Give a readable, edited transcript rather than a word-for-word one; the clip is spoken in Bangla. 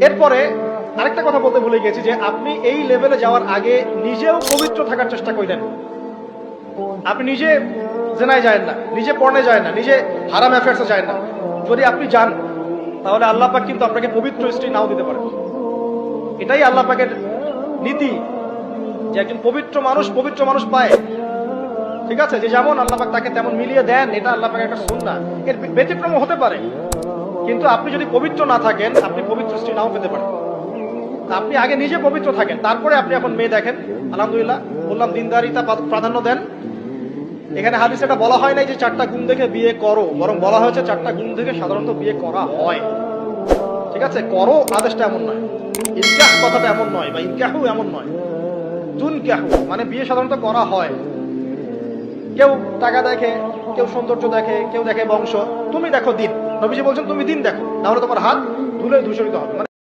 এরপরে আরেকটা কথা বলতে ভুলে গেছি যে আপনি এই লেভেলে যাওয়ার আগে নিজেও পবিত্র থাকার চেষ্টা করেন। আপনি নিজে জেনায় যায় না, নিজে পর্নে যায় না, নিজে হারাম অ্যাফেয়ার্সে যায় না। যদি আপনি যান তাহলে আল্লাহ পাক কিন্তু আপনাকে পবিত্র স্ত্রী নাও দিতে পারে। এটাই আল্লাহ পাকের নীতি যে একজন পবিত্র মানুষ পায়। ঠিক আছে, যে যেমন আল্লাহ পাক তাকে তেমন মিলিয়ে দেন, এটা আল্লাহ পাকের একটা সুন্নাহ। এর ব্যতিক্রম হতে পারে, কিন্তু আপনি যদি পবিত্র না থাকেন আপনি পবিত্র স্ত্রী নাও পেতে পারেন। আপনি আগে নিজে পবিত্র থাকেন, তারপরে আপনি এখন মেয়ে দেখেন। আলহামদুলিল্লাহ, বললাম দিনদারিতা প্রাধান্য দেন। এখানে হাদিসে এটা বলা হয় নাই যে 4টা গুণ দেখে বিয়ে করো, বরং বলা হয়েছে 4টা গুণ দেখে সাধারণত বিয়ে করা হয়। ঠিক আছে, করো আদেশটা এমন নয়, ইনকাহ কথাটা এমন নয়, বা ইনকাহু এমন নয়। তুনকাহু মানে বিয়ে সাধারণত করা হয়। কেউ টাকা দেখে, কেউ সৌন্দর্য দেখে, কেউ দেখে বংশ। তুমি দেখো দিন। নবীজি বলছেন তুমি দিন দেখো, তাহলে তোমার হাত ধুলে ধূসরিত হবে।